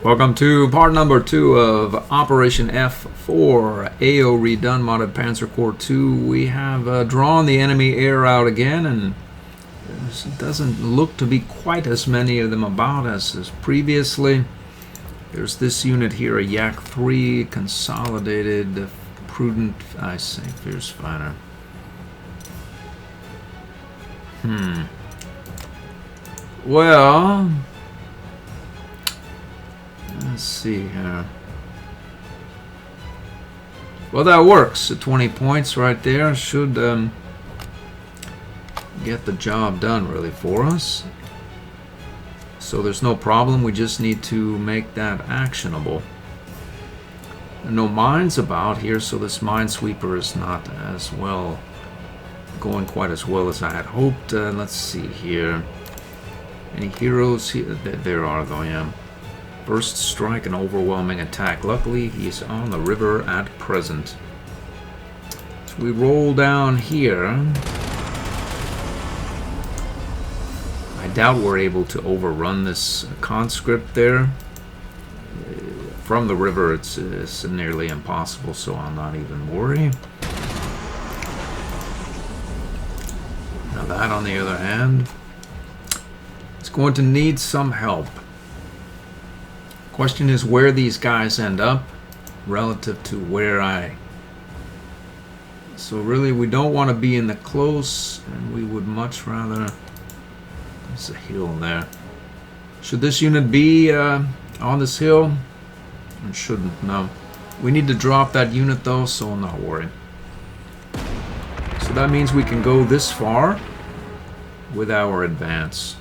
Welcome to part number 2 of Operation F4 AO Redone modded Panzer Corps 2. We have drawn the enemy air out again, and it doesn't look to be quite as many of them about as previously. There's this unit here, a Yak 3 consolidated prudent, I say, fierce fighter. Well, let's see here. Well, that works. 20 points right there should get the job done really for us. So there's no problem. We just need to make that actionable. No mines about here, so this minesweeper is not as well going quite as well as I had hoped. Let's see here. Any heroes here? There are though, yeah. First strike and overwhelming attack. Luckily, he's on the river at present. So we roll down here. I doubt we're able to overrun this conscript there. From the river, it's nearly impossible, so I'll not even worry. Now that, on the other hand, is going to need some help. Question is where these guys end up relative to where I... So really we don't want to be in the close, and we would much rather... There's a hill there. Should this unit be on this hill? It shouldn't, no. We need to drop that unit though, so I'm not worried. So that means we can go this far with our advance.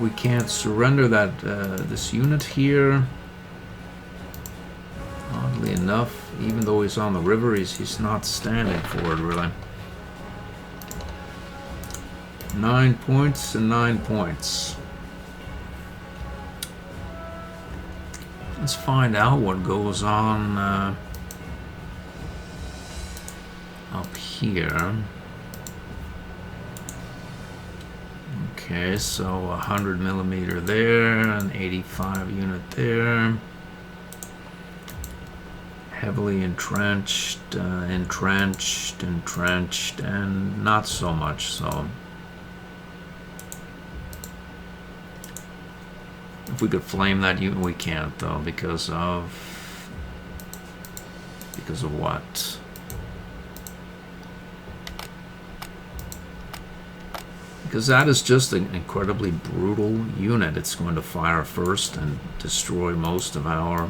We can't surrender that this unit here. Oddly enough, even though he's on the river, he's not standing for it really. 9 points and 9 points. Let's find out what goes on up here. Okay, so 100 millimeter there, an 85 unit there. Heavily entrenched, entrenched, and not so much so. If we could flame that unit, we can't though, because of what? Because that is just an incredibly brutal unit. It's going to fire first and destroy most of our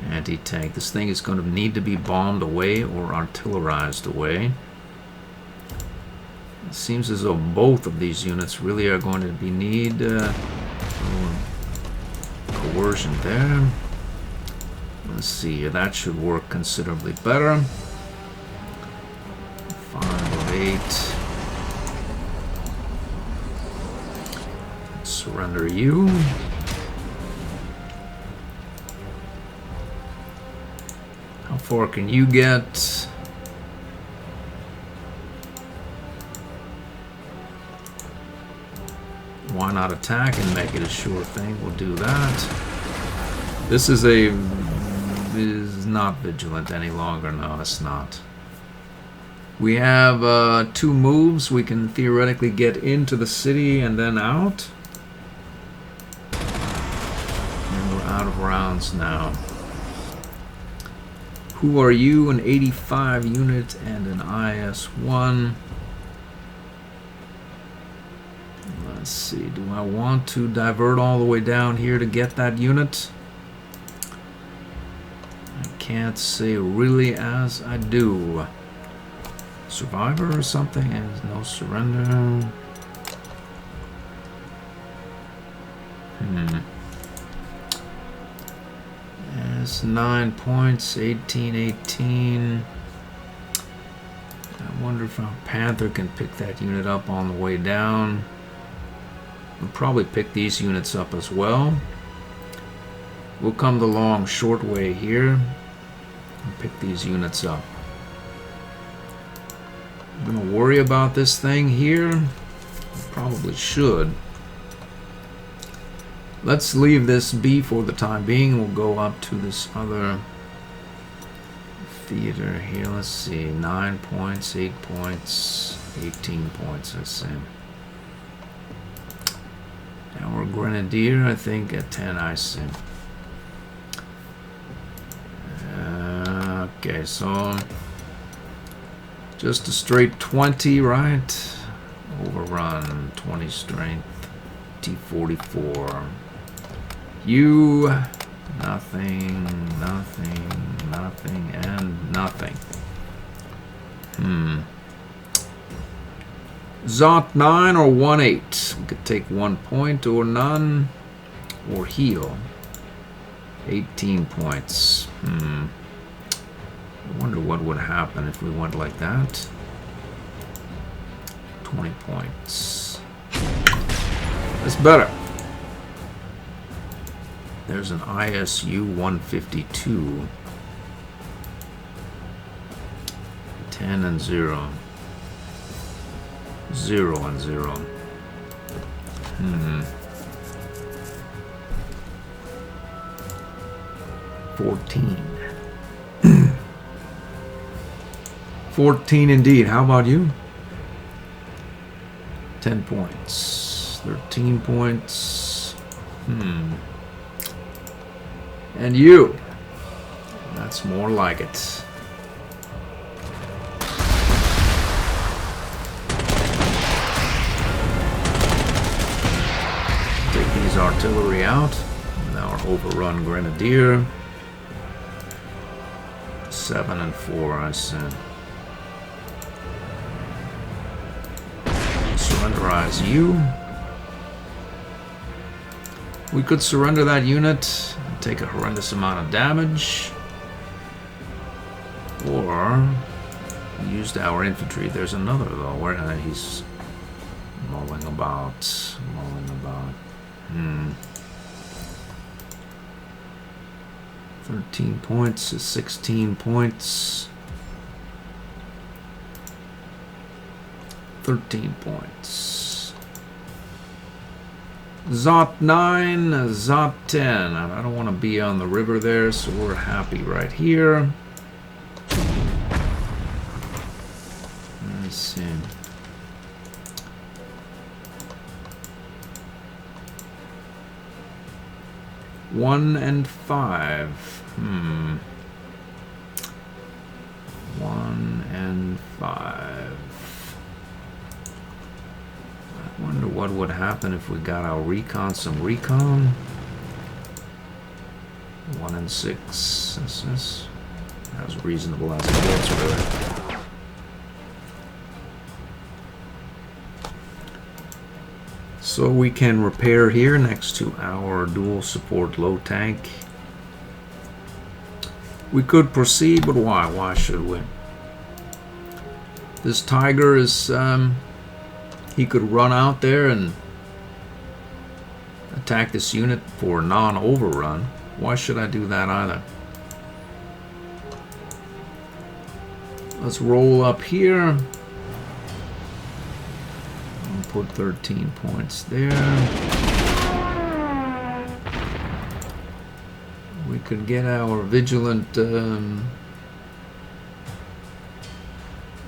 anti-tank. This thing is going to need to be bombed away or artillerized away. It seems as though both of these units really are going to be need coercion there. Let's see, that should work considerably better. 5 of 8. Surrender you. How far can you get? Why not attack and make it a sure thing? We'll do that. This is not vigilant any longer. No, it's not. We have 2 moves. We can theoretically get into the city and then out. And we're out of rounds now. Who are you? An 85 unit and an IS-1. Let's see, do I want to divert all the way down here to get that unit? I can't say really as I do. Survivor or something? And no surrender. It's 9 points, 18. I wonder if our Panther can pick that unit up on the way down. We'll probably pick these units up as well. We'll come the long short way here and pick these units up. I'm gonna worry about this thing here. Probably should. Let's leave this be for the time being. We'll go up to this other theater here. Let's see. 9 points, 8 points, 18 points, I see. Our Grenadier, I think, at 10, I see. Okay, so just a straight 20, right? Overrun, 20 strength, T44. You, nothing, nothing, nothing, and nothing. Zot 9 or 1-8. We could take 1 point or none, or heal. 18 points. I wonder what would happen if we went like that. 20 points. That's better. There's an ISU 152. 10 and 0. 0 and 0. 14. 14 indeed. How about you? 10 points. 13 points. And you. That's more like it. Take these artillery out with our overrun Grenadier. 7 and 4, I said. Surrenderize you. We could surrender that unit and take a horrendous amount of damage. Or we used our infantry. There's another though. Where he's mulling about. 13 points is 16 points. 13 points. Zot 9, Zot 10. I don't want to be on the river there, so we're happy right here. Let's see. One and 5. 1 and 5. I wonder what would happen if we got our recon some recon. 1 and 6. This as reasonable as it gets, really. So we can repair here next to our dual support low tank. We could proceed, but why? Why should we? This Tiger is, he could run out there and attack this unit for non-overrun. Why should I do that either? Let's roll up here. Put 13 points there. We could get our vigilant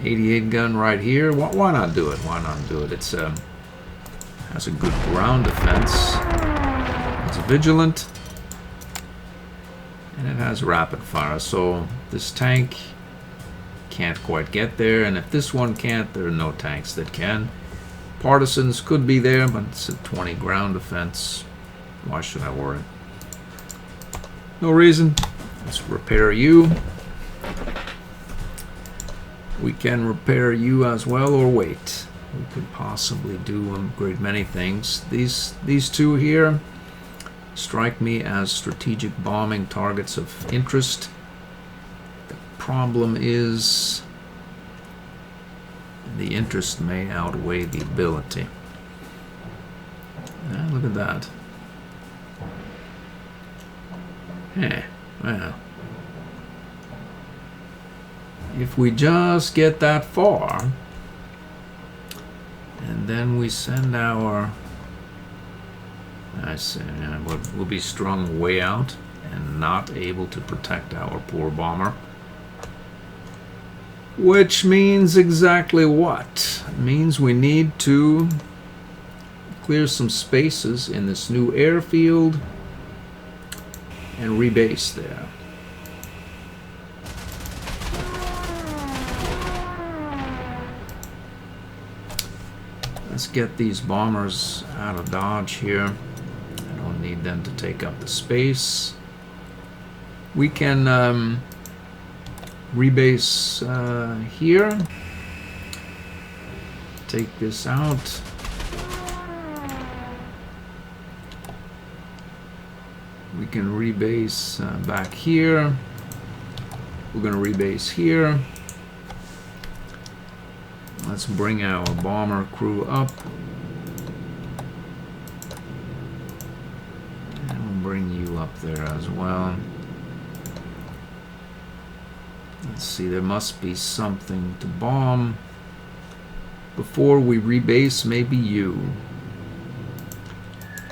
88 gun right here. Why not do it? Why not do it? It's has a good ground defense. It's vigilant, and it has rapid fire. So this tank can't quite get there, and if this one can't, there are no tanks that can. Partisans could be there, but it's a 20 ground defense. Why should I worry? No reason. Let's repair you. We can repair you as well, or wait. We could possibly do a great many things. These two here strike me as strategic bombing targets of interest. The problem is the interest may outweigh the ability. Look at that. Well. If we just get that far, and then we send our I see. Yeah, we'll be strung way out and not able to protect our poor bomber. Which means exactly what? It means we need to clear some spaces in this new airfield and rebase there. Let's get these bombers out of dodge here. I don't need them to take up the space. We can rebase here. Take this out. We can rebase back here. We're going to rebase here. Let's bring our bomber crew up. And we'll bring you up there as well. Let's see, there must be something to bomb before we rebase, maybe you.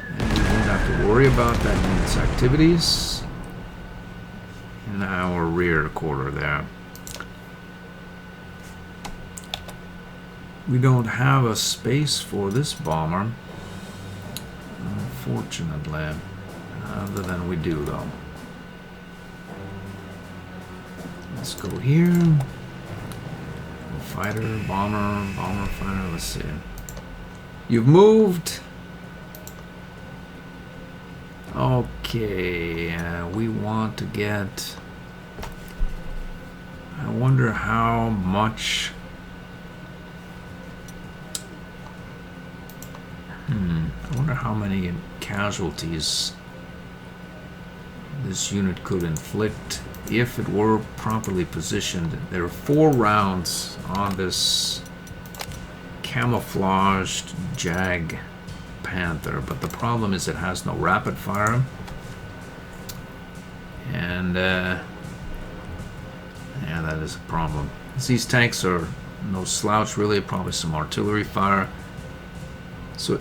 And we won't have to worry about that unit's activities in our rear quarter there. We don't have a space for this bomber, unfortunately, other than we do though. Let's go here. Fighter, bomber, bomber, fighter. Let's see. You've moved. Okay, we want to get. I wonder how much. I wonder how many casualties this unit could inflict if it were properly positioned. There are 4 rounds on this camouflaged Jag Panther, but the problem is it has no rapid fire. And yeah, that is a problem. These tanks are no slouch really, probably some artillery fire. So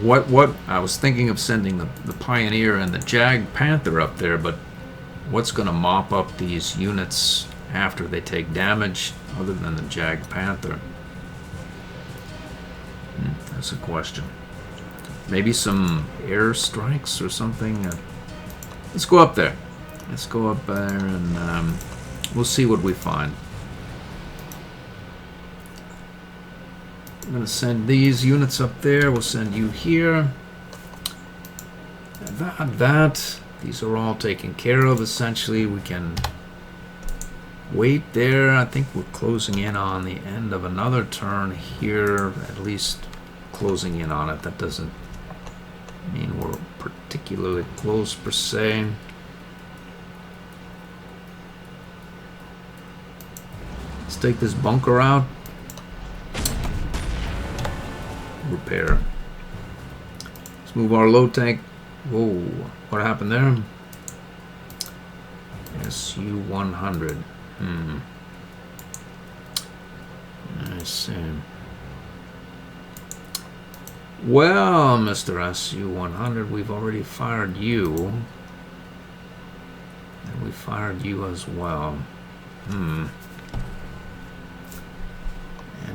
what I was thinking of sending the Pioneer and the Jag Panther up there, but what's going to mop up these units after they take damage other than the Jag Panther? That's a question. Maybe some air strikes or something. Let's go up there. Let's go up there and we'll see what we find. I'm going to send these units up there. We'll send you here. That. These are all taken care of. Essentially, we can wait there. I think we're closing in on the end of another turn here. At least closing in on it. That doesn't mean we're particularly close per se. Let's take this bunker out. Repair. Let's move our low tank. Whoa, what happened there? SU-100. I see. Well, Mr. SU-100, we've already fired you. And we fired you as well. And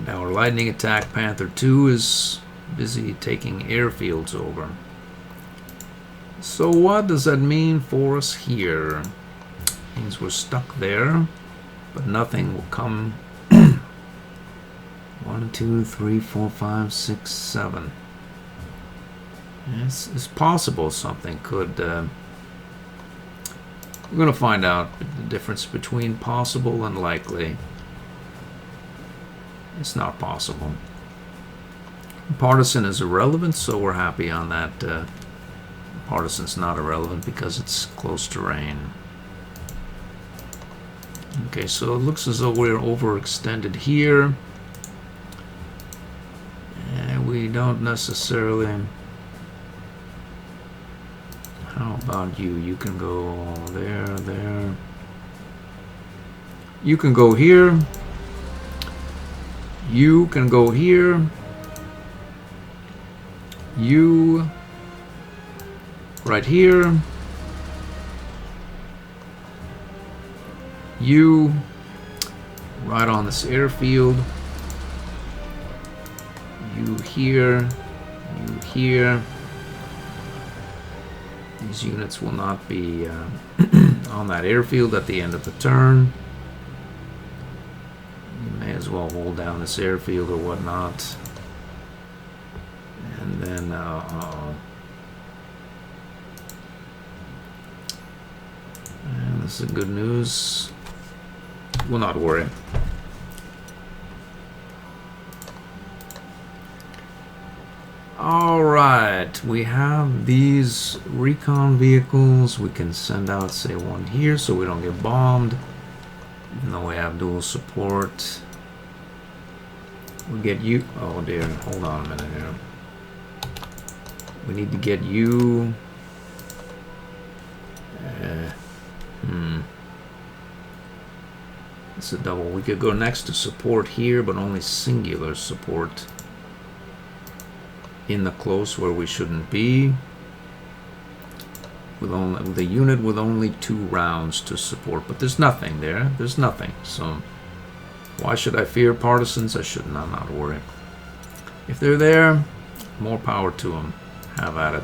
our lightning attack Panther 2 is busy taking airfields over. So what does that mean for us here? It means we're stuck there, but nothing will come. 1, 2, 3, 4, 5, 6, 7. It's possible something could. We're going to find out the difference between possible and likely. It's not possible. Partisan is irrelevant, so we're happy on that. Partisan's not irrelevant because it's close terrain. Okay, so it looks as though we're overextended here. And we don't necessarily... How about you? You can go there, there. You can go here. You can go here. You right here. You right on this airfield. You here. You here. These units will not be on that airfield at the end of the turn. You may as well hold down this airfield or whatnot. And then, and this is good news. We'll not worry. Alright, we have these recon vehicles. We can send out, say, one here so we don't get bombed. Even though we have dual support. We get you. Oh dear, hold on a minute here. We need to get you. It's a double. We could go next to support here, but only singular support. In the close where we shouldn't be. With a unit with only 2 rounds to support. But there's nothing there. There's nothing. So why should I fear partisans? I should not worry. If they're there, more power to them. Have at it.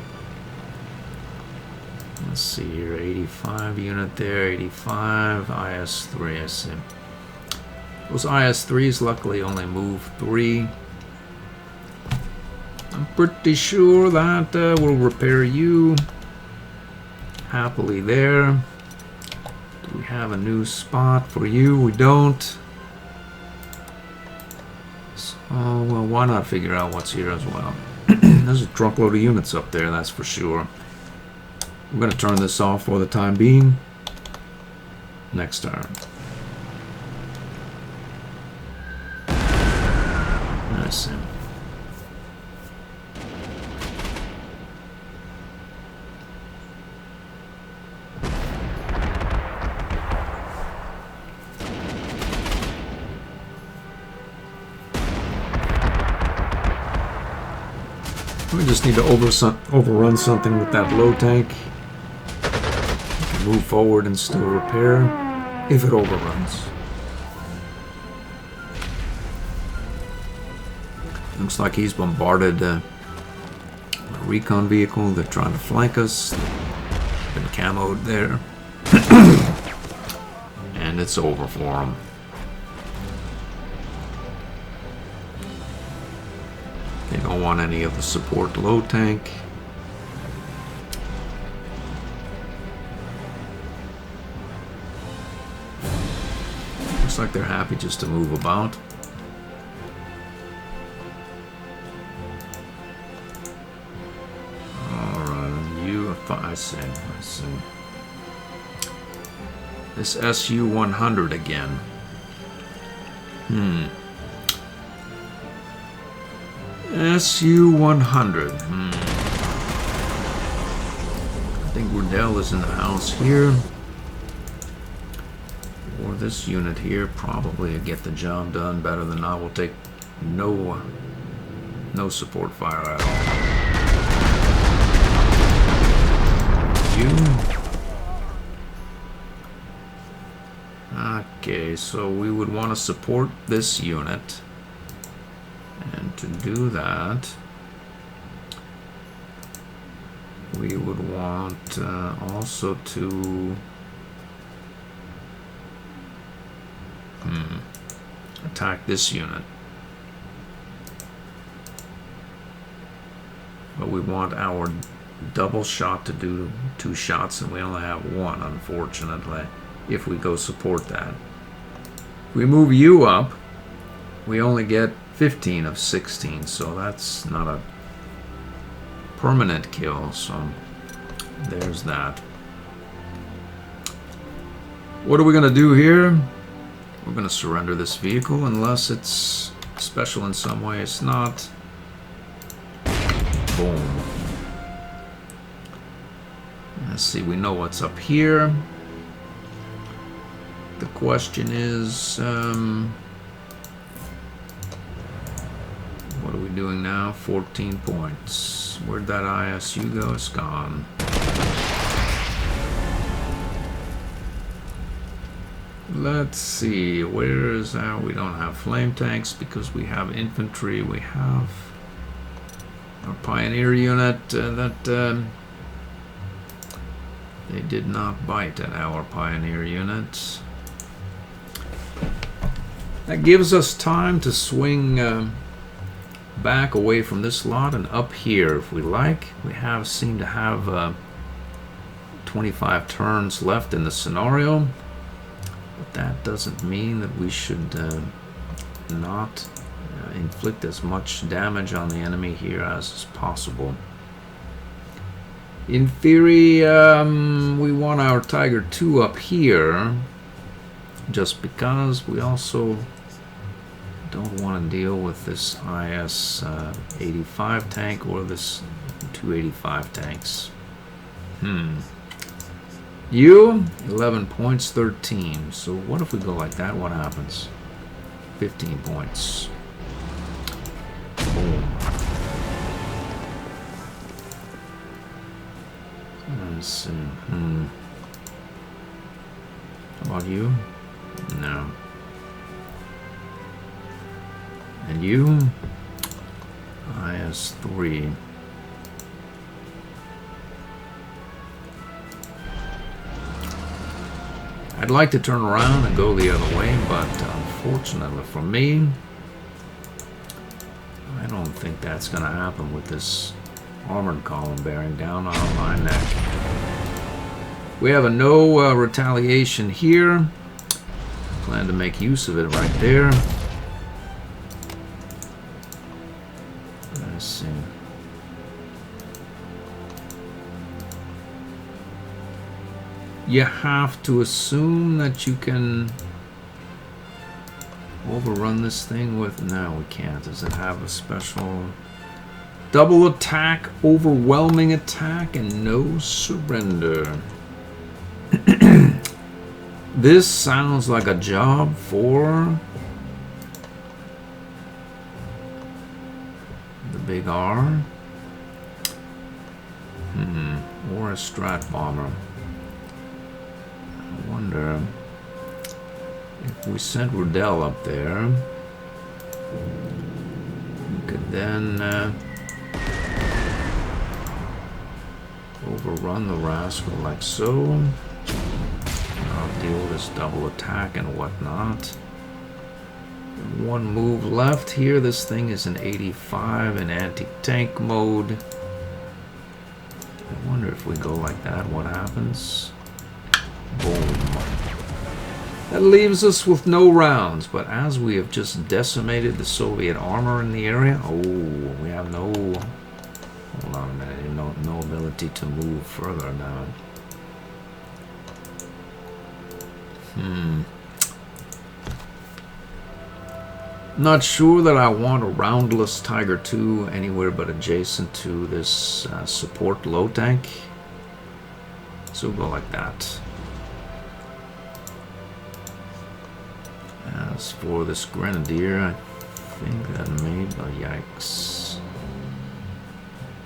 Let's see here. 85 unit there. 85. IS-3, I see. Those IS-3s luckily only move 3. I'm pretty sure that we'll repair you happily there. Do we have a new spot for you? We don't. So, well, why not figure out what's here as well? There's a truckload of units up there, that's for sure. I'm going to turn this off for the time being. Next turn. I see. We just need to overrun something with that low tank. We can move forward and still repair if it overruns. Looks like he's bombarded a recon vehicle. They're trying to flank us. Been camoed there. And it's over for them. They don't want any of the support low tank. Looks like they're happy just to move about. Alright, you, I see. This SU-100 again. SU-100. I think Redone is in the house here. Or this unit here probably get the job done better than I will take no support fire at all. You. Okay, so we would want to support this unit. And to do that, we would want also to attack this unit. But we want our double shot to do 2 shots, and we only have 1, unfortunately, if we go support that. If we move you up, we only get 15 of 16, so that's not a permanent kill, so there's that. What are we going to do here? We're going to surrender this vehicle unless it's special in some way. It's not. Boom. Let's see, we know what's up here. The question is, what do we we doing now? 14 points. Where'd that ISU go? It's gone. Let's see, where is that? We don't have flame tanks because we have infantry. We have our pioneer unit that they did not bite at our pioneer unit. That gives us time to swing back away from this lot and up here if we like. We seem to have 25 turns left in the scenario. But that doesn't mean that we should not inflict as much damage on the enemy here as is possible. In theory, we want our Tiger II up here, just because we also don't want to deal with this IS-85 tank or this 285 tanks. You, 11 points, 13. So what if we go like that? What happens? 15 points. Boom. Let's see. How about you? No. And you? IS-3. I'd like to turn around and go the other way, but unfortunately for me, I don't think that's going to happen with this armored column bearing down on my neck. We have a no retaliation here. Plan to make use of it right there. Let's see. You have to assume that you can overrun this thing with... No, we can't. Does it have a special... Double attack, overwhelming attack, and no surrender? This sounds like a job for the big R. Or a Strat bomber. I wonder if we sent Redone up there, we could then overrun the rascal like so. I'll deal with this double attack and whatnot. One move left here. This thing is an 85 in anti-tank mode. I wonder if we go like that, what happens? Boom. That leaves us with no rounds, but as we have just decimated the Soviet armor in the area, we have no... Hold on a minute, no ability to move further now. Not sure that I want a roundless Tiger II anywhere but adjacent to this support low tank. So we'll go like that. As for this Grenadier, I think that may... Oh, yikes.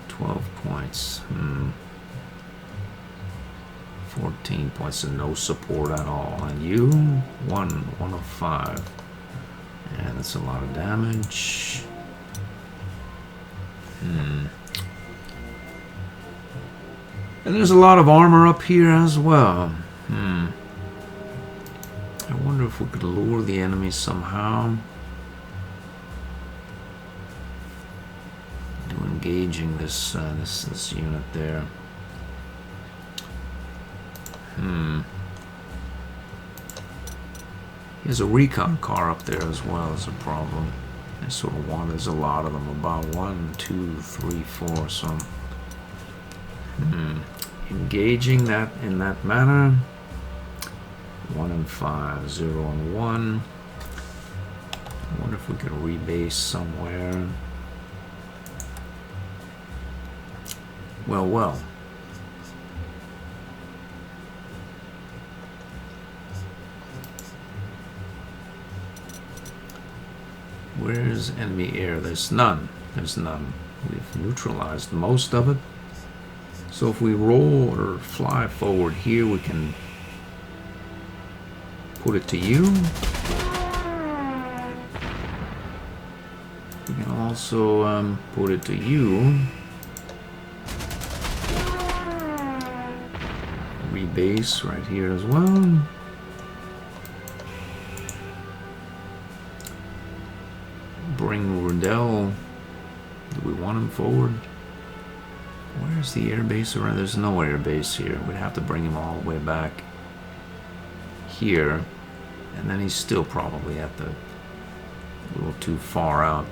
12 points. 14 points and no support at all. And you? 1 of 5. And that's a lot of damage. And there's a lot of armor up here as well. I wonder if we could lure the enemy somehow into engaging this this unit there. There's a recon car up there as well as a problem. I sort of want, there's a lot of them, about 1, 2, 3, 4, so engaging that in that manner. 1 and 5, 0 and 1. I wonder if we could rebase somewhere. Well. Where's enemy air? There's none. There's none. We've neutralized most of it. So if we roll or fly forward here, we can put it to you. We can also put it to you. Rebase right here as well. Bring Redone. Do we want him forward? Where's the airbase around? There's no airbase here. We'd have to bring him all the way back here. And then he's still probably at the a little too far out.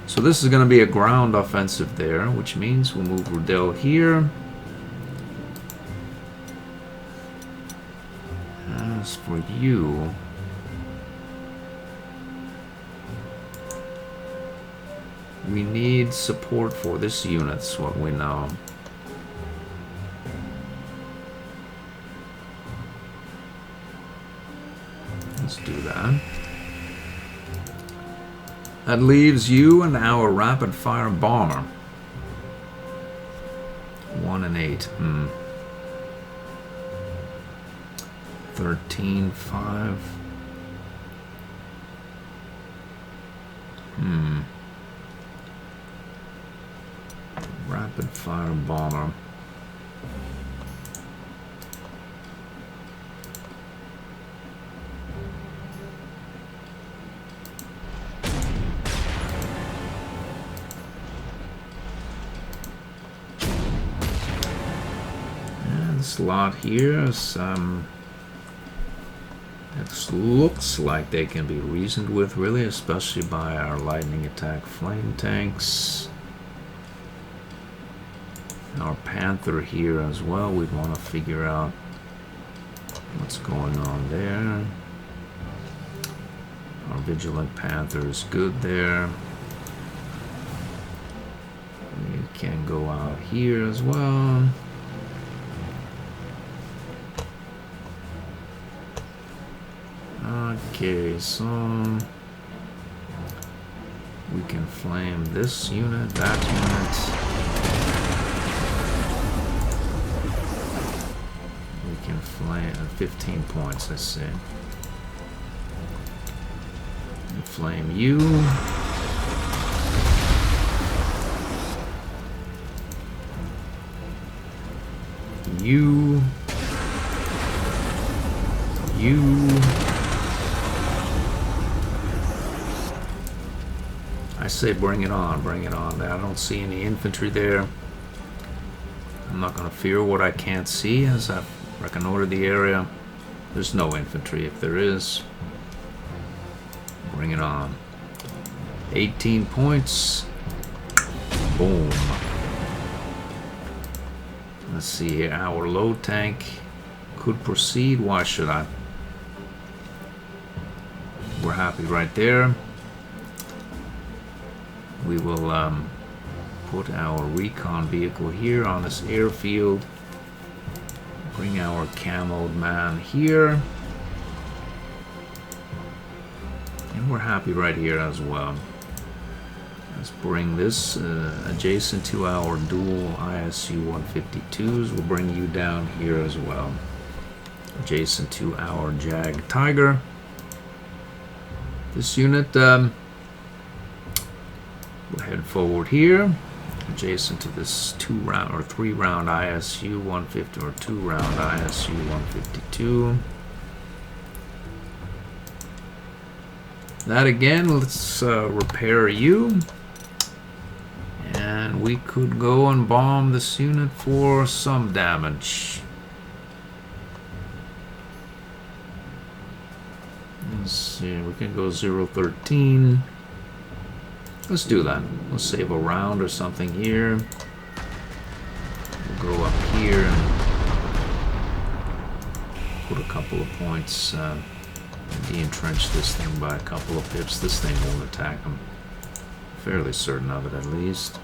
So this is going to be a ground offensive there, which means we'll move Redone here. As for you, we need support for this unit, is what we know. Let's do that. That leaves you and our rapid fire bomber. 1 and 8. 13, 5. Rapid fire bomber. This lot here is it looks like they can be reasoned with, really, especially by our lightning attack flame tanks. Our Panther here as well, we'd want to figure out what's going on there. Our Vigilant Panther is good there. We can go out here as well. Okay, so we can flame this unit, that unit. We can flame 15 points, I see. And flame you. You. I say bring it on, bring it on. I don't see any infantry there. I'm not going to fear what I can't see as I reconnoiter the area. There's no infantry. If there is, bring it on. 18 points. Boom. Let's see here. Our low tank could proceed. Why should I? We're happy right there. We will put our recon vehicle here on this airfield. Bring our camoed man here. And we're happy right here as well. Let's bring this adjacent to our dual ISU 152s. We'll bring you down here as well. Adjacent to our Jag Tiger. This unit will head forward here, adjacent to this 2-round or 3-round ISU 150 or 2-round ISU 152. That again, let's repair you, and we could go and bomb this unit for some damage. Let's see, we can go 0-13. Let's do that. Let's save a round or something here. We'll go up here and put a couple of points. De-entrench this thing by a couple of pips. This thing won't attack them. Fairly certain of it, at least.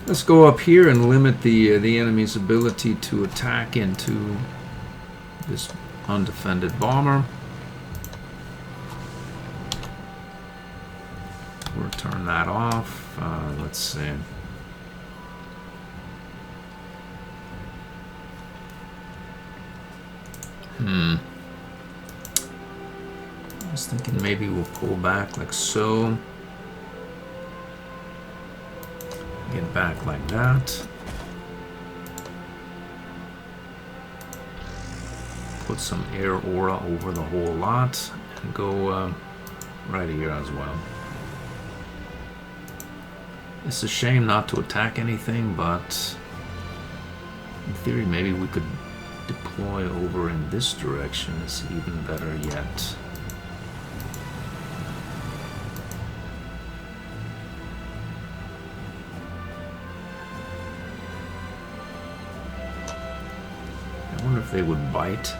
Let's go up here and limit the enemy's ability to attack into this undefended bomber. turn that off. Let's see. I was thinking maybe we'll pull back like so. Get back like that. Put some air aura over the whole lot and go right here as well. It's a shame not to attack anything, but in theory maybe we could deploy over in this direction. It's even better yet. I wonder if they would bite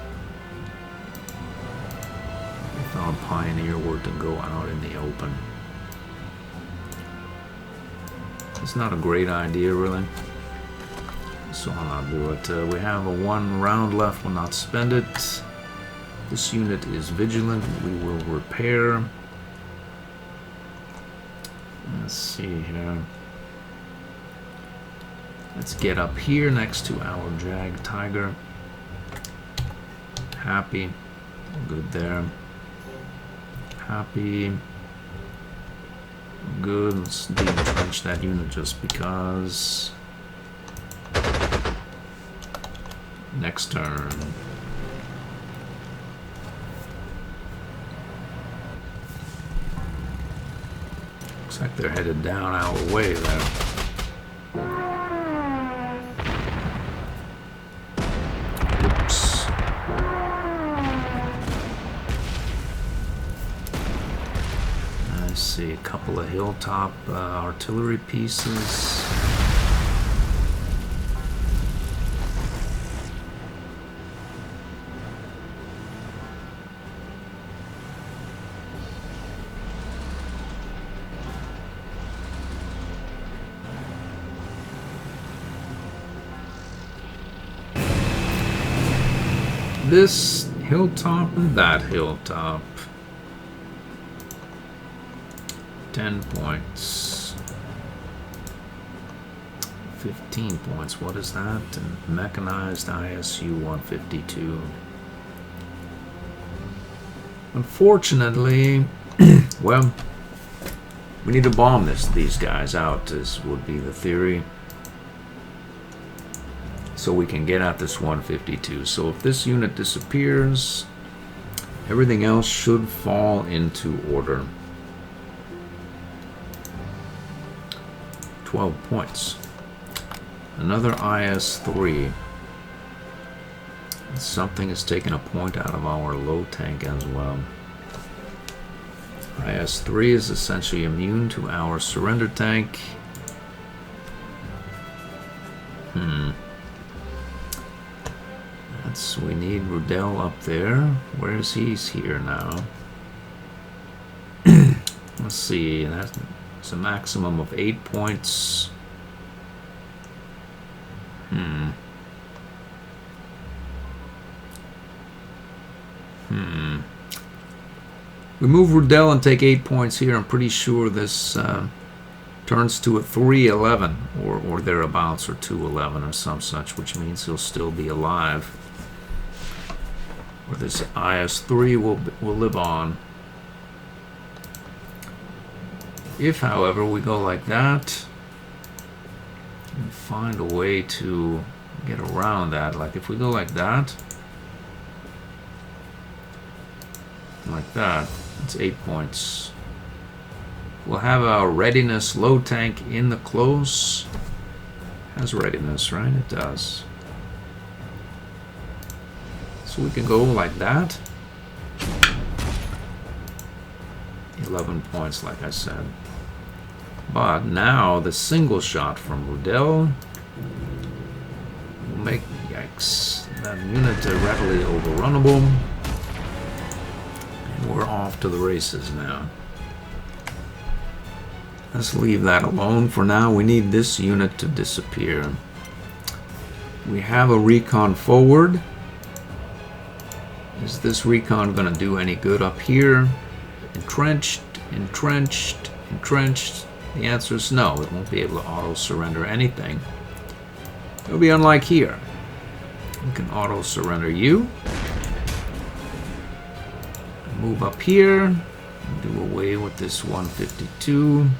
if our Pioneer were to go out in the open. It's not a great idea, really. So I'll not do it. We have a 1 round left. We'll not spend it. This unit is vigilant. We will repair. Let's see here. Let's get up here next to our Jag Tiger. Happy. Good there. Happy. Good. Let's de-entrench that unit just because. Next turn. Looks like they're headed down our way there. Oops. I see a couple of hilltop artillery pieces. This hilltop and that hilltop. 10 points. 15 points. What is that? Mechanized ISU 152. Unfortunately, well, we need to bomb these guys out, this would be the theory. So we can get at this 152. So if this unit disappears, everything else should fall into order. 12 points. Another IS-3. Something is taking a point out of our low tank as well. IS-3 is essentially immune to our surrender tank. We need Redone up there. Where is he? He's here now. Let's see. That's a maximum of 8 points. We move Redone and take 8 points here. I'm pretty sure this turns to a 311 or thereabouts, or 211 or some such, which means he'll still be alive. Or this IS-3 will live on. If, however, we go like that and find a way to get around that, like if we go like that, it's 8 points. We'll have our readiness low tank in the close. Has readiness, right? It does. So we can go like that. 11 points, like I said. But now the single shot from Redone will make, yikes, that unit readily overrunnable. And we're off to the races now. Let's leave that alone for now. We need this unit to disappear. We have a recon forward. Is this recon going to do any good up here? Entrenched, entrenched, entrenched? The answer is no. It won't be able to auto-surrender anything. It'll be unlike here. We can auto-surrender you. Move up here. Do away with this 152.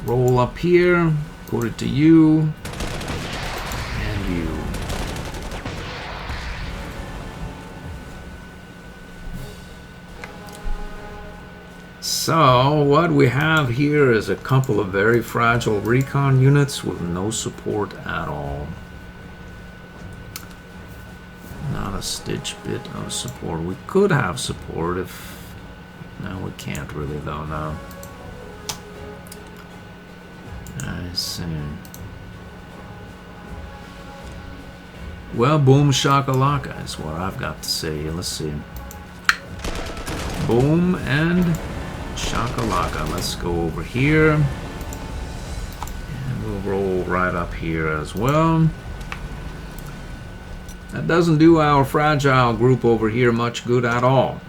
Roll up here. Put it to you. And you. So what we have here is a couple of very fragile recon units with no support at all. Not a stitch bit of support. We could have support if... No, we can't really though now. I see. Well, boom shakalaka is what I've got to say. Let's see. Boom and shakalaka. Let's go over here. And we'll roll right up here as well. That doesn't do our fragile group over here much good at all.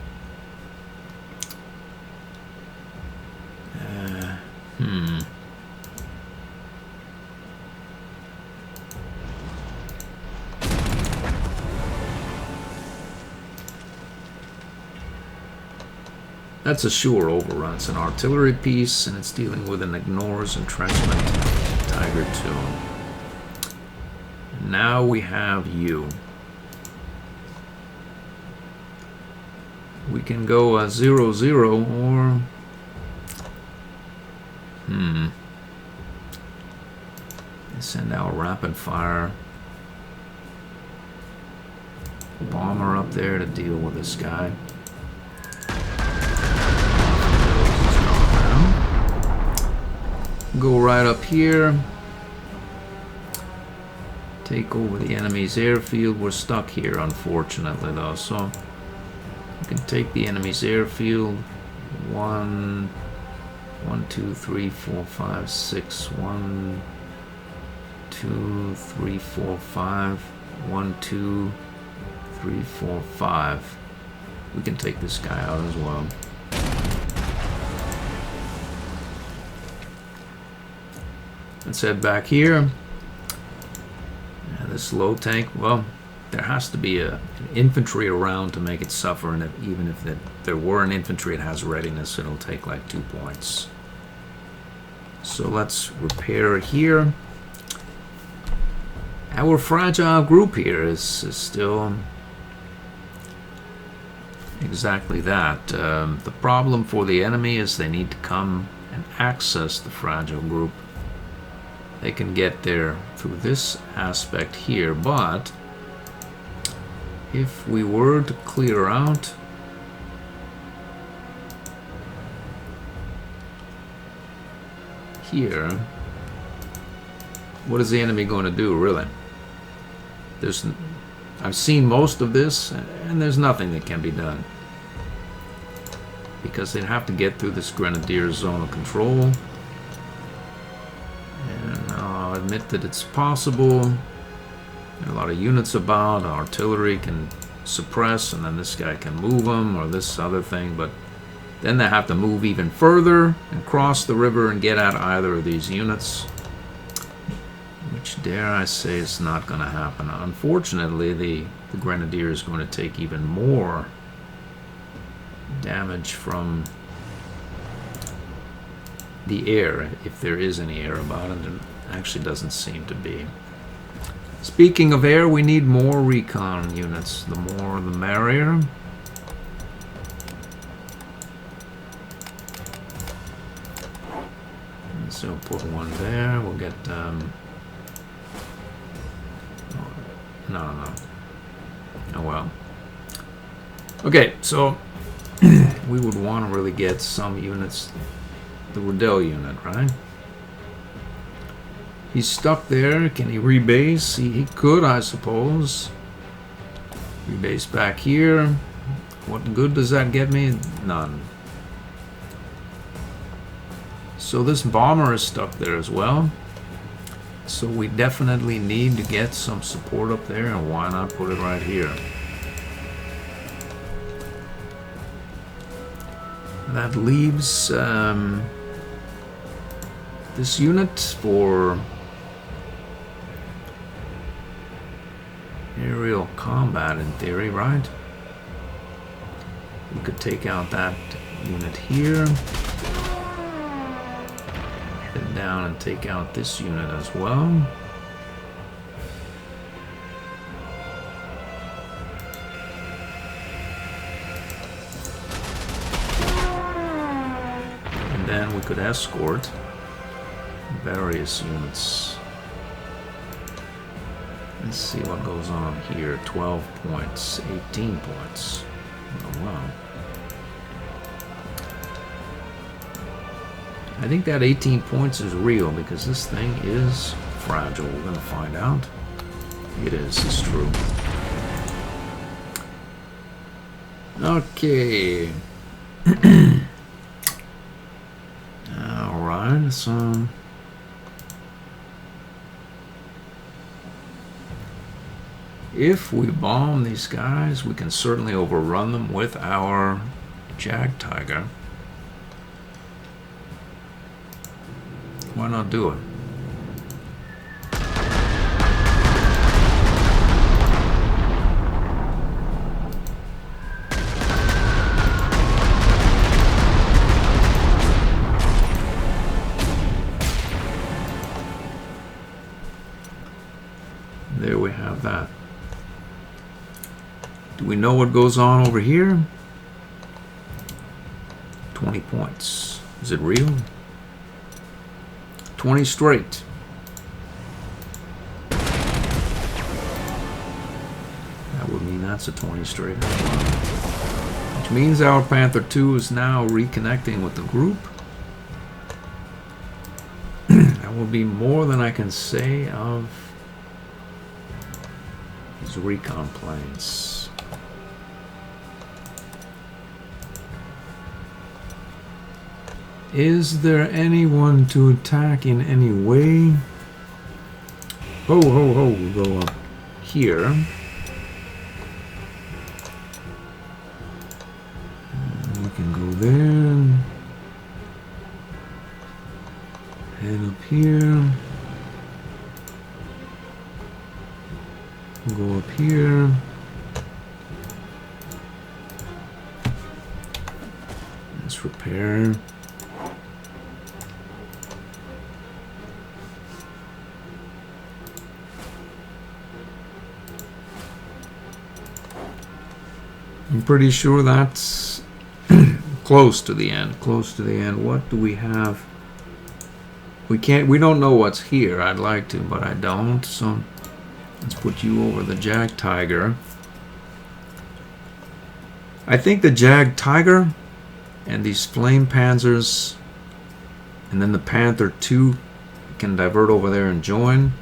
That's a sure overrun. It's an artillery piece, and it's dealing with an ignores entrenchment Tiger 2. Now we have you. We can go 0-0 or... Send out rapid fire bomber up there to deal with this guy. Go right up here. Take over the enemy's airfield. We're stuck here, unfortunately, though. So you can take the enemy's airfield. 1, 2, 3, 4, 5, 6. 1, 2, 3, 4, 5. 1, 2, 3, 4, 5. We can take this guy out as well. Let's head back here. This low tank, well, there has to be an infantry around to make it suffer, and even if there were an infantry, it has readiness, it'll take like 2 points. So let's repair here. Our fragile group here is still exactly that. The problem for the enemy is they need to come and access the fragile group. They can get there through this aspect here, but if we were to clear out here, what is the enemy going to do, really? I've seen most of this, and there's nothing that can be done. Because they'd have to get through this grenadier zone of control. Admit that it's possible. There are a lot of units about. Artillery can suppress, and then this guy can move them, or this other thing, but then they have to move even further and cross the river and get at either of these units, which, dare I say, is not going to happen. Unfortunately, the grenadier is going to take even more damage from the air, if there is any air about it. Actually doesn't seem to be. Speaking of air, we need more recon units. The more the merrier. And so put one there. We'll get no. Oh well. Okay, so we would want to really get some units. The Redone unit, right? He's stuck there. Can he rebase? He could, I suppose. Rebase back here. What good does that get me? None. So this bomber is stuck there as well. So we definitely need to get some support up there, and why not put it right here? That leaves this unit for aerial combat in theory, right? We could take out that unit here. Head down and take out this unit as well. And then we could escort various units. Let's see what goes on here. 12 points, 18 points. Oh, wow. I think that 18 points is real because this thing is fragile. We're going to find out. It is. It's true. Okay. Alright, so... if we bomb these guys, we can certainly overrun them with our Jag Tiger. Why not do it? There we have that. Do we know what goes on over here? 20 points. Is it real? 20 straight. That would mean that's a 20 straight. Which means our Panther 2 is now reconnecting with the group. That will be more than I can say of his recon planes. Is there anyone to attack in any way? Ho, ho, ho. We go up here. We can go there. Head up here. We'll go up here. Let's repair. I'm pretty sure that's close to the end. Close to the end. What do we have? We don't know what's here. I'd like to, but I don't. So let's put you over the Jag Tiger. I think the Jag Tiger and these Flame Panzers and then the Panther 2 can divert over there and join.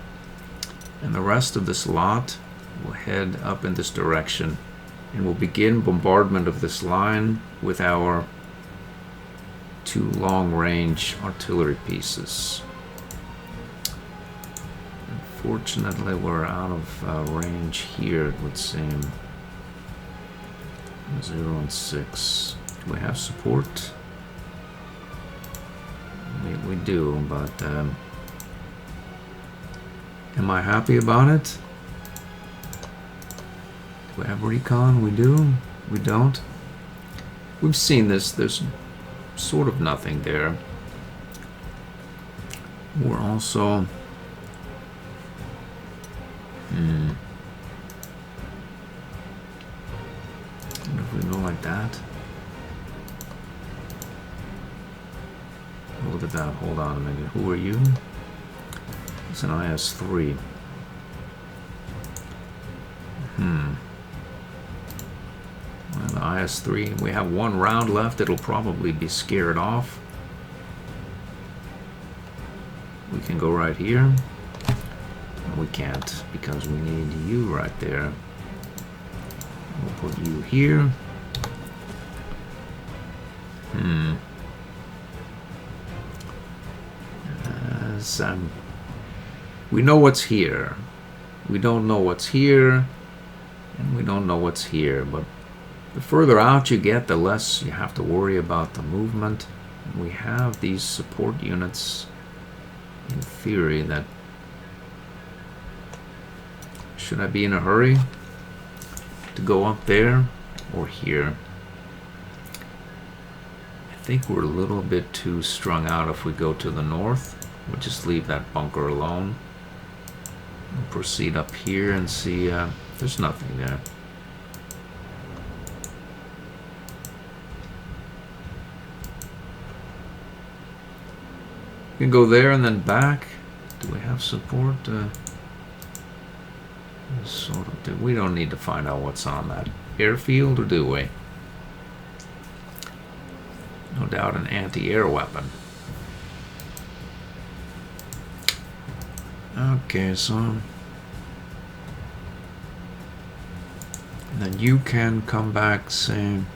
And the rest of this lot will head up in this direction. And we'll begin bombardment of this line with our 2 long-range artillery pieces. Unfortunately, we're out of range here, it would seem. 0 and 6. Do we have support? We do, but am I happy about it? Do we have recon? We do. We don't. We've seen this. There's sort of nothing there. We're also... What if we go like that? Look at that. Hold on a minute. Who are you? It's an IS-3. Well, the IS-3, we have 1 round left. It'll probably be scared off. We can go right here. No, we can't because we need you right there. We'll put you here. We know what's here. We don't know what's here. And we don't know what's here, but The further out you get, the less you have to worry about the movement. We have these support units, in theory, that... Should I be in a hurry to go up there or here? I think we're a little bit too strung out if we go to the north. We'll just leave that bunker alone. We'll proceed up here and see there's nothing there. We can go there and then back. Do we have support? Sort of. We don't need to find out what's on that airfield, or do we? No doubt an anti-air weapon. Okay, so... And then you can come back saying...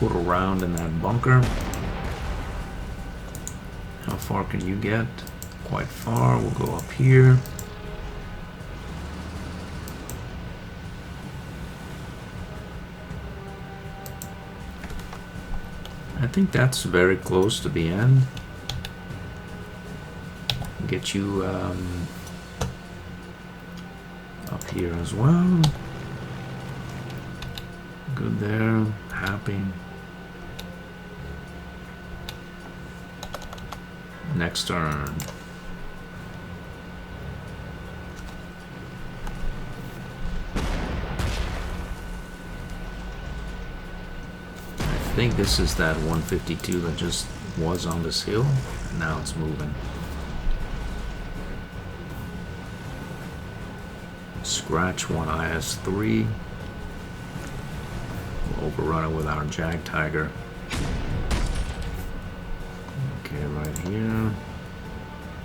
Put a round in that bunker. How far can you get? Quite far. We'll go up here. I think that's very close to the end. Get you up here as well. Good there. Happy. Next turn. I think this is that 152 that just was on this hill, and now it's moving. Scratch one IS-3. We'll overrun it with our Jag Tiger. Okay, right here.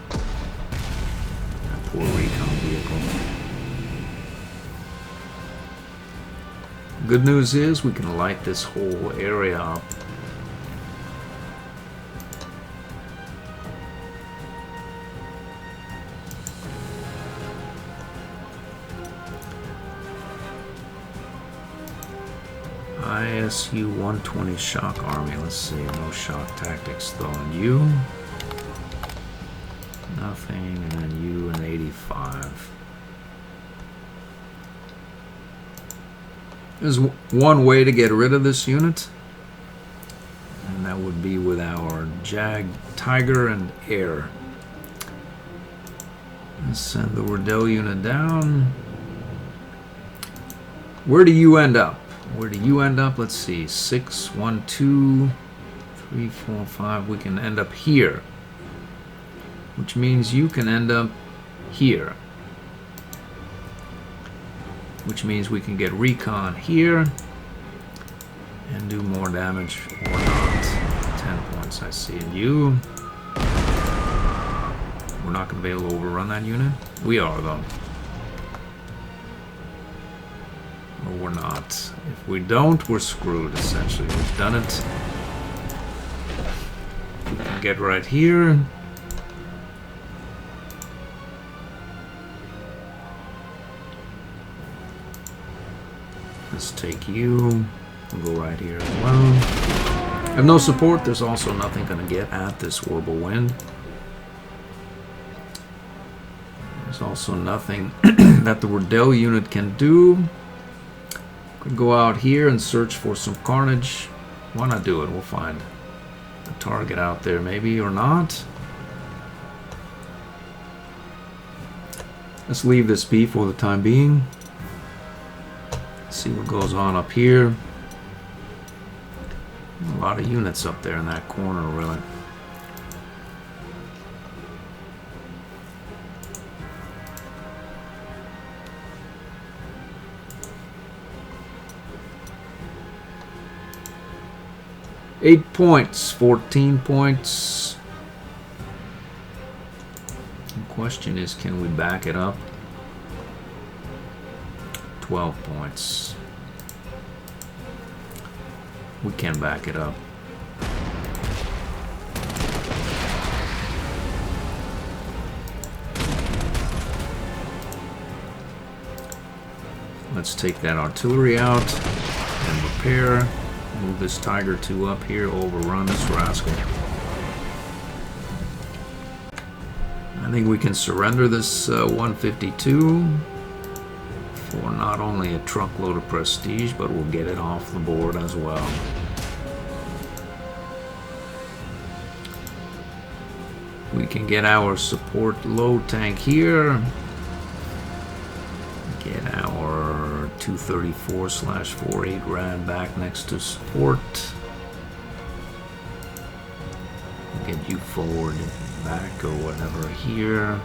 That poor recon vehicle. Good news is we can light this whole area up. ISU-120 Shock Army. Let's see, no shock tactics though. And you? Nothing, and then you an 85. There's one way to get rid of this unit, and that would be with our Jag Tiger and Air. Let's send the Redone unit down. Where do you end up? Where do you end up? Let's see. 6, 1, 2, 3, 4, 5. We can end up here, which means you can end up here, which means we can get recon here and do more damage or not. 10 points, I see. And you, we're not going to be able to overrun that unit. We are, though. Or we're not. If we don't, we're screwed, essentially. We've done it. We can get right here. Let's take you. We'll go right here as well. I have no support. There's also nothing going to get at this horrible wind. There's also nothing that the Redone unit can do. Could go out here and search for some carnage. Why not do it? We'll find a target out there, maybe, or not. Let's leave this be for the time being. See what goes on up here. A lot of units up there in that corner, really. Eight points, 14 points. The question is, can we back it up? 12 points. We can back it up. Let's take that artillery out and repair. Move this Tiger 2 up here, overrun this rascal. I think we can surrender this 152 for not only a truckload of prestige, but we'll get it off the board as well. We can get our support low tank here. Get our 234/48 rad back next to support. Get you forward, back, or whatever here.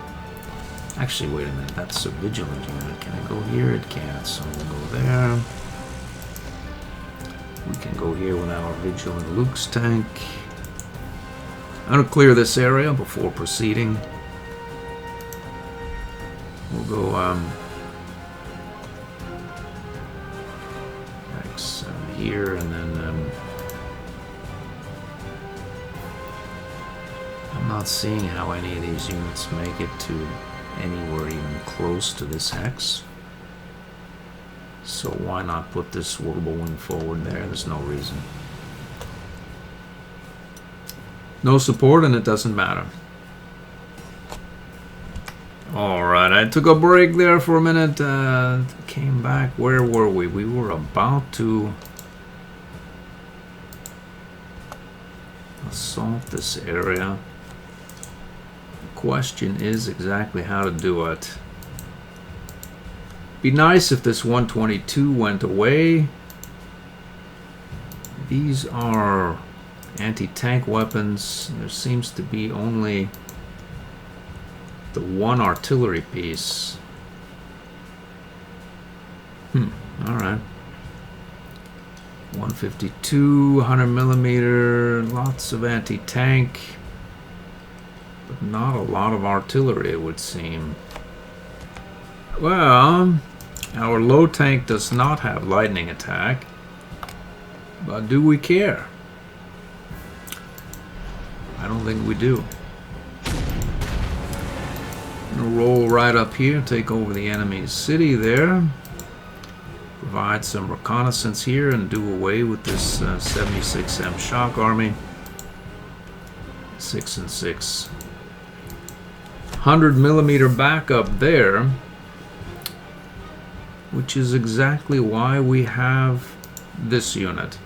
Actually, wait a minute. That's a vigilant unit. Can it go here? It can't, so we'll go there. We can go here with our vigilant Luke's tank. I'm going to clear this area before proceeding. We'll go here, and then I'm not seeing how any of these units make it to anywhere even close to this hex. So why not put this whirlwind forward there? There's no reason. No support, and it doesn't matter. Alright, I took a break there for a minute, came back. Where were we? We were about to assault this area. The question is exactly how to do it. Be nice if this 122 went away. These are anti-tank weapons. There seems to be only the one artillery piece. Alright. 152, 100 millimeter, lots of anti-tank, but not a lot of artillery, it would seem. Well, our low tank does not have lightning attack, but do we care? I don't think we do. I'm gonna roll right up here, take over the enemy's city there. Provide some reconnaissance here and do away with this 76M shock army. 6 and 6. 100 millimeter backup there, which is exactly why we have this unit.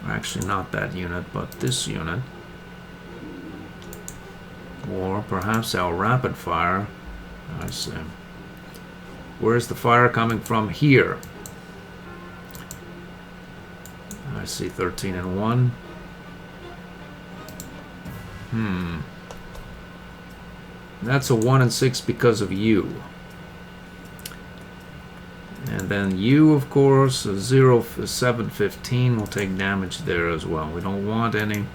Actually, not that unit, but this unit. Or perhaps our rapid fire. I see. Where's the fire coming from? Here. I see 13 and 1. That's a 1 and 6 because of you. And then you, of course, 0, 7, 15 will take damage there as well. We don't want any.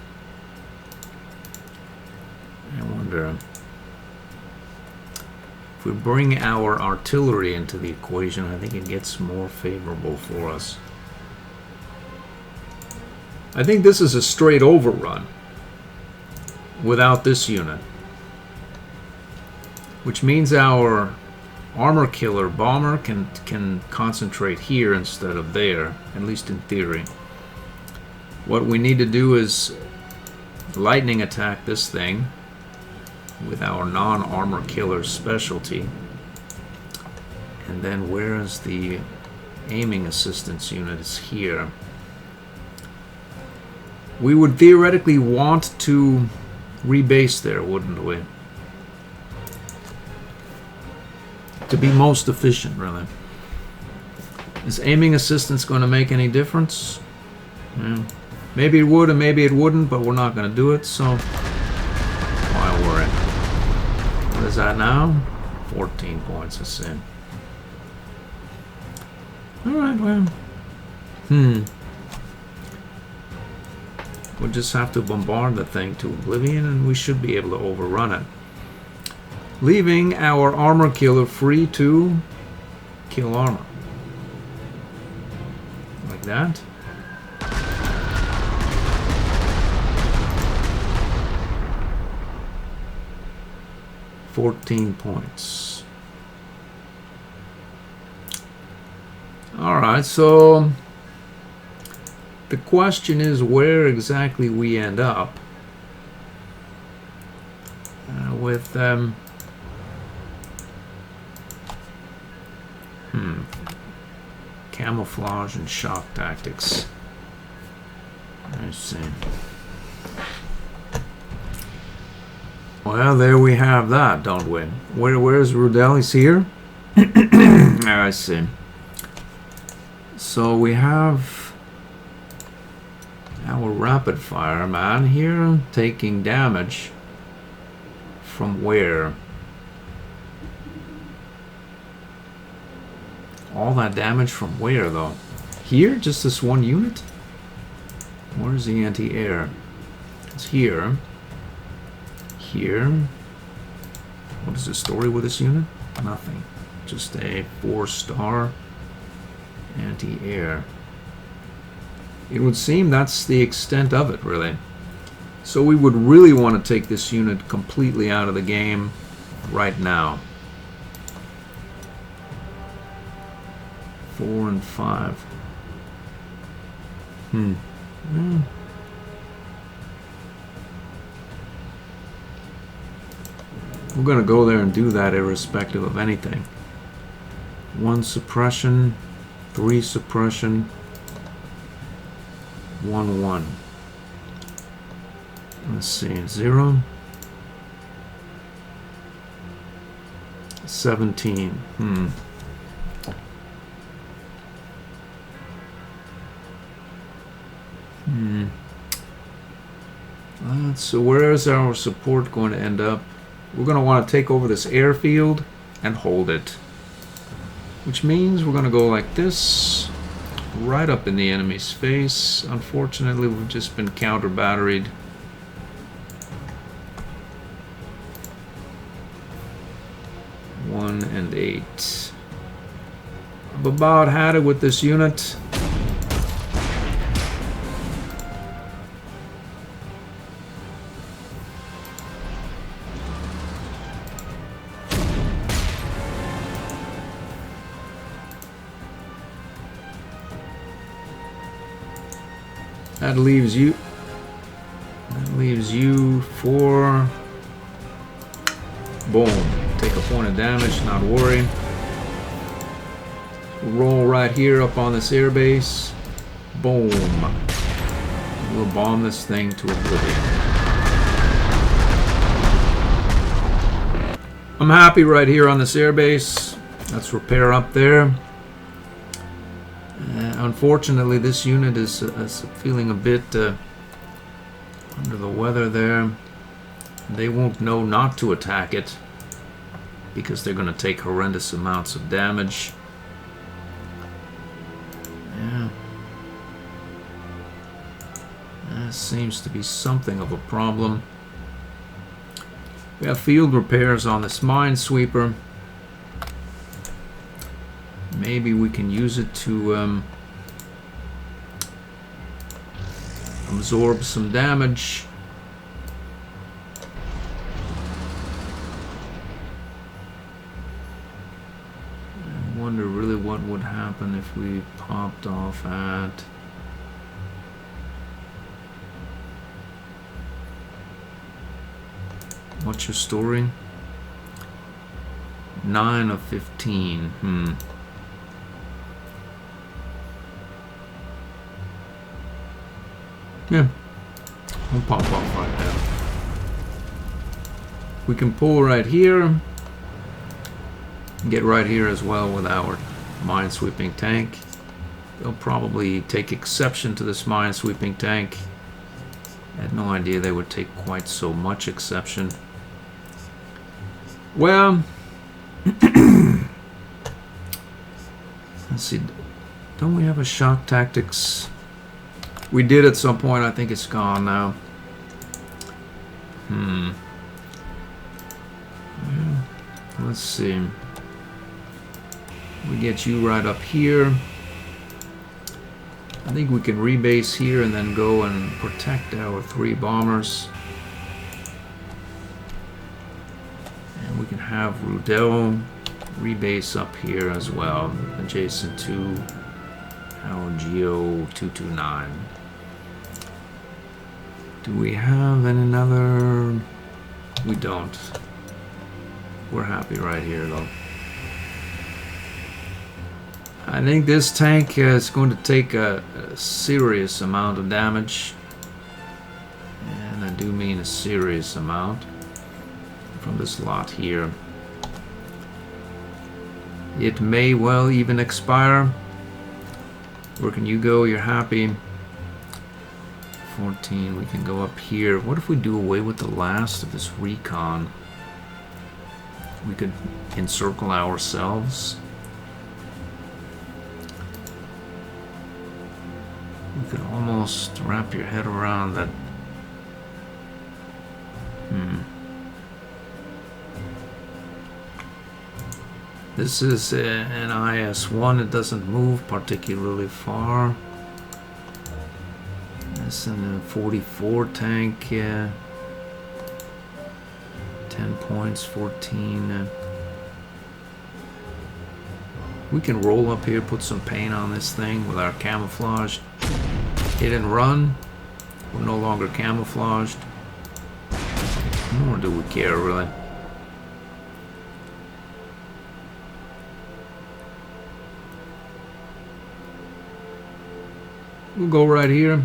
I wonder if we bring our artillery into the equation, I think it gets more favorable for us. I think this is a straight overrun without this unit, which means our armor killer bomber can concentrate here instead of there, at least in theory. What we need to do is lightning attack this thing with our non-armor killer specialty. And then where is the aiming assistance unit? Is here. We would theoretically want to rebase there, wouldn't we? To be most efficient, really. Is aiming assistance going to make any difference? Yeah. Maybe it would and maybe it wouldn't, but we're not going to do it, so why worry? What is that now? 14 points, I see. Alright, well. We'll just have to bombard the thing to oblivion and we should be able to overrun it. Leaving our armor killer free to kill armor. Like that. $14 points. Alright, so the question is where exactly we end up with camouflage and shock tactics. Let's see. Well, there we have that, don't we? Where's Redone? He's here? I see. So we have our rapid fire man here taking damage from where? All that damage from where, though? Here? Just this one unit? Where's the anti-air? It's here. Here. What is the story with this unit? Nothing. Just a 4-star anti-air. It would seem that's the extent of it, really. So we would really want to take this unit completely out of the game right now. 4 and 5. We're going to go there and do that irrespective of anything. 1 suppression, 3 suppression, 1-1. Let's see, 0. 17. So where is our support going to end up? We're going to want to take over this airfield and hold it. Which means we're going to go like this, right up in the enemy's face. Unfortunately, we've just been counter-batteried. One and 8. I've about had it with this unit. That leaves you. That leaves you 4. Boom. Take a point of damage, not worry. Roll right here up on this airbase. Boom. We'll bomb this thing to oblivion. I'm happy right here on this airbase. Let's repair up there. Unfortunately, this unit is feeling a bit under the weather there. They won't know not to attack it because they're going to take horrendous amounts of damage. Yeah. That seems to be something of a problem. We have field repairs on this minesweeper. Maybe we can use it to absorb some damage. I wonder really what would happen if we popped off at... What's your story? 9 of 15. Yeah, we'll pop off right now. We can pull right here. And get right here as well with our minesweeping tank. They'll probably take exception to this minesweeping tank. I had no idea they would take quite so much exception. Well, let's see. Don't we have a shock tactics? We did at some point. I think it's gone now. Well, let's see. We get you right up here. I think we can rebase here and then go and protect our 3 bombers. And we can have Redone rebase up here as well, adjacent to our Geo 229. Do we have another? We don't. We're happy right here though. I think this tank is going to take a serious amount of damage. And I do mean a serious amount from this lot here. It may well even expire. Where can you go? You're happy. 14, we can go up here. What if we do away with the last of this recon? We could encircle ourselves. You could almost wrap your head around that. This is an IS-1. It doesn't move particularly far. This is a 44 tank. 10 points, 14. We can roll up here, put some paint on this thing with our camouflage. Hit and run. We're no longer camouflaged. Nor do we care, really. We'll go right here.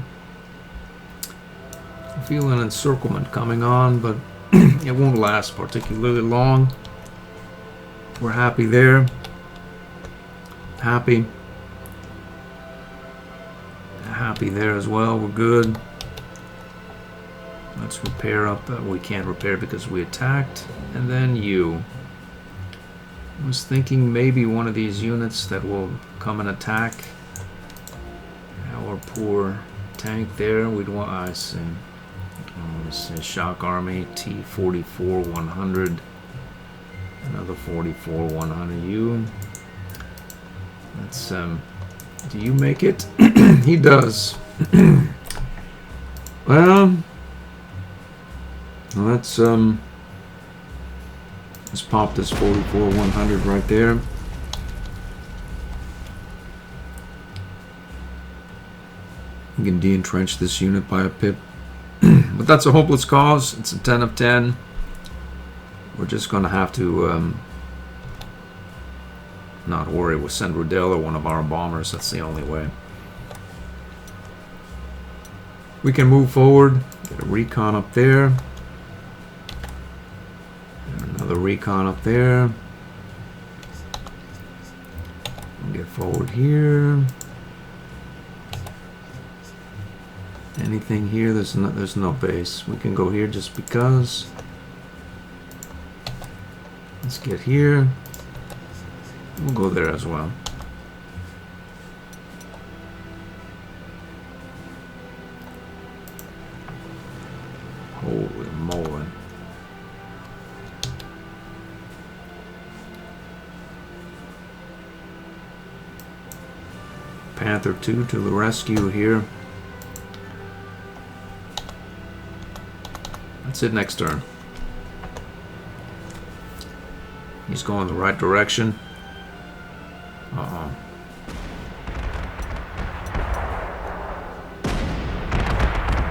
I feel an encirclement coming on, but it won't last particularly long. We're happy there. Happy. Happy there as well. We're good. Let's repair up. We can't repair because we attacked. And then you. I was thinking maybe one of these units that will come and attack our poor tank there. We'd want. I see. Let's see. Shock Army T-44-100. Another 44-100. You. Let's. Do you make it? He does. Well, let's pop this 44-100 right there. We can de-entrench this unit by a pip. But that's a hopeless cause. It's a 10 of 10. We're just going to have to not worry. We'll send Redone or one of our bombers. That's the only way. We can move forward. Get a recon up there. And another recon up there. We'll get forward here. Anything here? There's no base. We can go here just because. Let's get here. We'll go there as well. Holy moly. Panther 2 to the rescue here. That's it next turn. He's going the right direction. Uh-oh.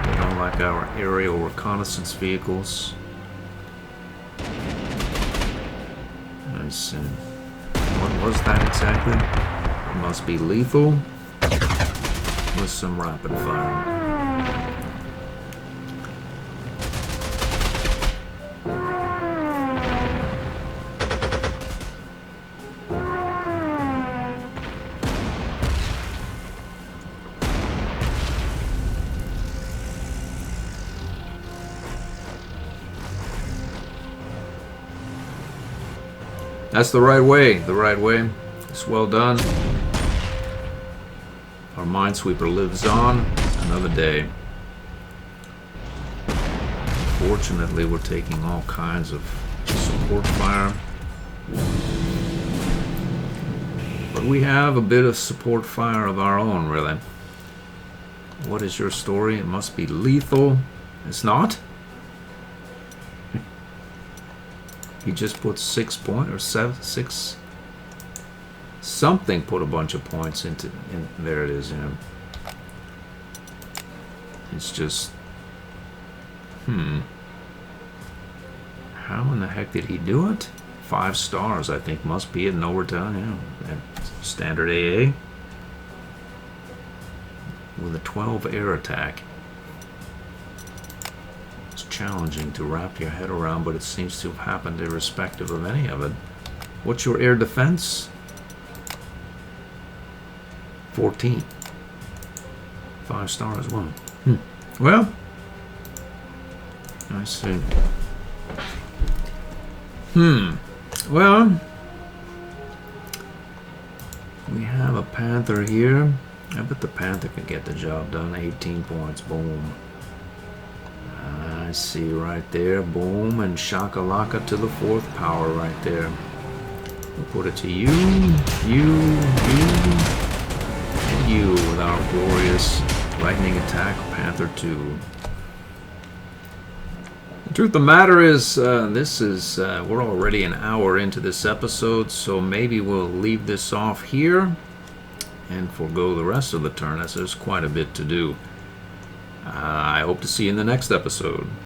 They don't like our aerial reconnaissance vehicles. I see. What was that exactly? It must be lethal with some rapid fire. That's the right way. The right way. It's well done. Our minesweeper lives on another day. Fortunately, we're taking all kinds of support fire. But we have a bit of support fire of our own, really. What is your story? It must be lethal. It's not? He just put 6 points, or 6. Something put a bunch of points into. There it is, yeah. It's just. How in the heck did he do it? 5 stars, I think, must be it. No return, yeah. Standard AA. With a 12 air attack. It's challenging to wrap your head around, but it seems to have happened irrespective of any of it. What's your air defense? 14. 5 stars, well. Well, I see. Well, we have a Panther here. I bet the Panther can get the job done. 18 points, boom. I see right there, boom, and shakalaka to the 4th power right there. We'll put it to you, and you with our glorious lightning attack, Panther 2. The truth of the matter is, we're already an hour into this episode, so maybe we'll leave this off here and forego the rest of the turn, as there's quite a bit to do. I hope to see you in the next episode.